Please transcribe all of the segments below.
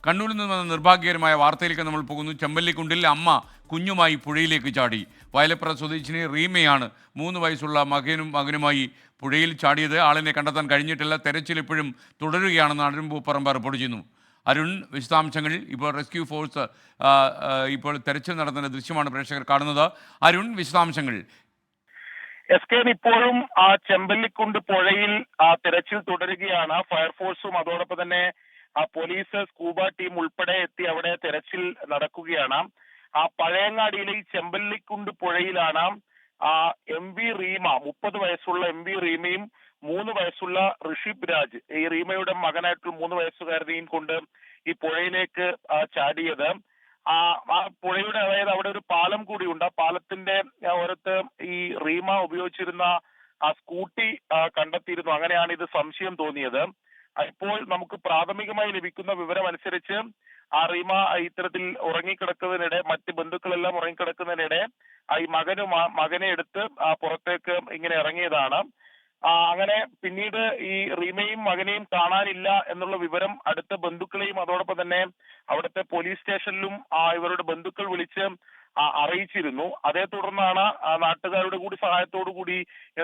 കണ്ണൂരിൽ നിന്ന് വന്ന നിർഭാഗ്യകരമായ വാർത്തയിലേക്ക് നമ്മൾ പോകുന്നു. ചെമ്പല്ലിക്കുണ്ടിൽ അമ്മ കുഞ്ഞുമായി പുഴയിലേക്ക് ചാടി. വയലപ്പുറ സ്വദേശിനി റീമയാണ് 3 വയസ്സുള്ള മകനുമായി പുഴയിൽ ചാടിയത്. ആളിനെ കണ്ടെത്താൻ കഴിഞ്ഞിട്ടില്ല. തെരച്ചിൽ ഇപ്പോഴും തുടരുകയാണെന്ന് അരുൺ പൂപ്പറമ്പ റിപ്പോർട്ട് ചെയ്യുന്നു. അരുൺ, വിശദാംശങ്ങൾ. ഇപ്പോൾ റെസ്ക്യൂ ഫോഴ്സ് ഇപ്പോൾ തെരച്ചിൽ നടത്തുന്ന ദൃശ്യമാണ് പ്രേക്ഷകർ കാണുന്നത്. അരുൺ, വിശദാംശങ്ങൾ. ഇപ്പോഴും ആ ചെമ്പല്ലിക്കുണ്ട് പുഴയിൽ തിരച്ചിൽ തുടരുകയാണ്. ഫയർഫോഴ്സും അതോടൊപ്പം തന്നെ പോലീസ്, സ്കൂബ ടീം ഉൾപ്പെടെ എത്തി അവിടെ തെരച്ചിൽ നടക്കുകയാണ്. പഴയങ്ങാടിയിലെ ഈ ചെമ്പല്ലിക്കുണ്ട് പുഴയിലാണ് MV റീമ, 30 വയസ്സുള്ള MV റീമയും 3 വയസ്സുള്ള ഋഷിബ് രാജ്, ഈ റീമയുടെ മകനായിട്ടുള്ള 3 വയസ്സുകാരനെയും കൊണ്ട് ഈ പുഴയിലേക്ക് ചാടിയത്. ആ പുഴയുടെ, അതായത് അവിടെ ഒരു പാലം കൂടിയുണ്ട്. ആ പാലത്തിന്റെ ഓരത്ത് ഈ റീമ ഉപയോഗിച്ചിരുന്ന ആ സ്കൂട്ടി കണ്ടെത്തിയിരുന്നു. അങ്ങനെയാണ് ഇത് സംശയം തോന്നിയത്. ഇപ്പോൾ നമുക്ക് പ്രാഥമികമായി ലഭിക്കുന്ന വിവരം അനുസരിച്ച് ആ റീമ ഇത്തരത്തിൽ ഉറങ്ങിക്കിടക്കുന്നതിനിടെ, മറ്റ് ബന്ധുക്കളെല്ലാം ഉറങ്ങിക്കിടക്കുന്നതിനിടെ ഈ മകനെ എടുത്ത് പുറത്തേക്ക് ഇങ്ങനെ ഇറങ്ങിയതാണ്. അങ്ങനെ പിന്നീട് ഈ റീമയും മകനെയും കാണാനില്ല എന്നുള്ള വിവരം അടുത്ത ബന്ധുക്കളെയും അതോടൊപ്പം തന്നെ അവിടുത്തെ പോലീസ് സ്റ്റേഷനിലും ഇവരുടെ ബന്ധുക്കൾ വിളിച്ച് അറിയിച്ചിരുന്നു. അതേ തുടർന്നാണ് നാട്ടുകാരുടെ കൂടി സഹായത്തോടു കൂടി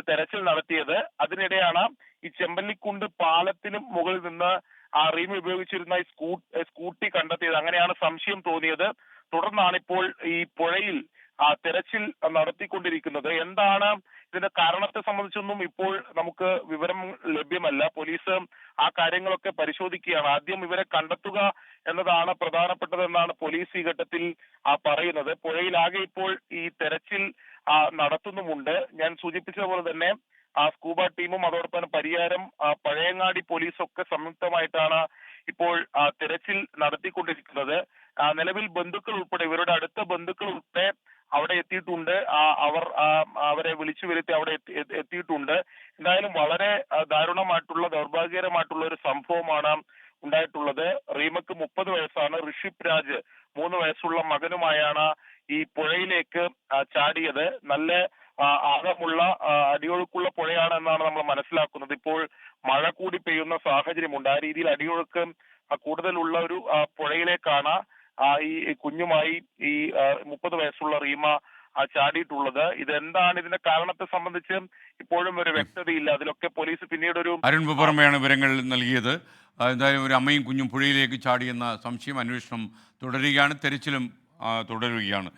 തെരച്ചിൽ നടത്തിയത്. അതിനിടെയാണ് ഈ ചെമ്പല്ലിക്കുണ്ട് പാലത്തിന് മുകളിൽ നിന്ന് റീമ ഉപയോഗിച്ചിരുന്ന ഈ സ്കൂട്ടി കണ്ടെത്തിയത്. അങ്ങനെയാണ് സംശയം തോന്നിയത്. തുടർന്നാണ് ഇപ്പോൾ ഈ പുഴയിൽ തെരച്ചിൽ നടത്തിക്കൊണ്ടിരിക്കുന്നത്. എന്താണ് ഇതിന്റെ കാരണത്തെ സംബന്ധിച്ചൊന്നും ഇപ്പോൾ നമുക്ക് വിവരം ലഭ്യമല്ല. പോലീസ് ആ കാര്യങ്ങളൊക്കെ പരിശോധിക്കുകയാണ്. ആദ്യം ഇവരെ കണ്ടെത്തുക എന്നതാണ് പ്രധാനപ്പെട്ടതെന്നാണ് പോലീസ് ഈ ഘട്ടത്തിൽ പറയുന്നത്. പുഴയിലാകെ ഇപ്പോൾ ഈ തെരച്ചിൽ നടത്തുന്നുമുണ്ട്. ഞാൻ സൂചിപ്പിച്ചതുപോലെ തന്നെ സ്കൂബ ടീമും അതോടൊപ്പം പരിയാരം, പഴയങ്ങാടി പോലീസൊക്കെ സംയുക്തമായിട്ടാണ് ഇപ്പോൾ തെരച്ചിൽ നടത്തിക്കൊണ്ടിരിക്കുന്നത്. നിലവിൽ ബന്ധുക്കൾ ഉൾപ്പെടെ, ഇവരുടെ അടുത്ത ബന്ധുക്കൾ ഉൾപ്പെടെ അവിടെ എത്തിയിട്ടുണ്ട്. അവർ അവരെ വിളിച്ചു വരുത്തി അവിടെ എത്തിയിട്ടുണ്ട്. എന്തായാലും വളരെ ദാരുണമായിട്ടുള്ള, ദൗർഭാഗ്യകരമായിട്ടുള്ള ഒരു സംഭവമാണ് ഉണ്ടായിട്ടുള്ളത്. റീമക്ക് 30 വയസ്സാണ്. ഋഷിബ് രാജ് 3 വയസ്സുള്ള മകനുമായാണ് ഈ പുഴയിലേക്ക് ചാടിയത്. നല്ല ആഴമുള്ള, അടിയൊഴുക്കുള്ള പുഴയാണ് എന്നാണ് നമ്മൾ മനസ്സിലാക്കുന്നത്. ഇപ്പോൾ മഴ കൂടി പെയ്യുന്ന സാഹചര്യമുണ്ട്. ആ രീതിയിൽ അടിയൊഴുക്ക് കൂടുതലുള്ള ഒരു പുഴയിലേക്കാണ് ഈ കുഞ്ഞുമായി ഈ 30 വയസ്സുള്ള റീമ ചാടിയിട്ടുള്ളത്. ഇതെന്താണ്, ഇതിന്റെ കാരണത്തെ സംബന്ധിച്ച് ഇപ്പോഴും ഒരു വ്യക്തതയില്ല. അതിലൊക്കെ പോലീസ് പിന്നീട് അരുൺ പൂപ്പറമ്പയാണ് വിവരങ്ങൾ നൽകിയത്. എന്തായാലും ഒരു അമ്മയും കുഞ്ഞും പുഴയിലേക്ക് ചാടിയെന്ന സംശയം, അന്വേഷണം തുടരുകയാണ്, തെരച്ചിലും തുടരുകയാണ്.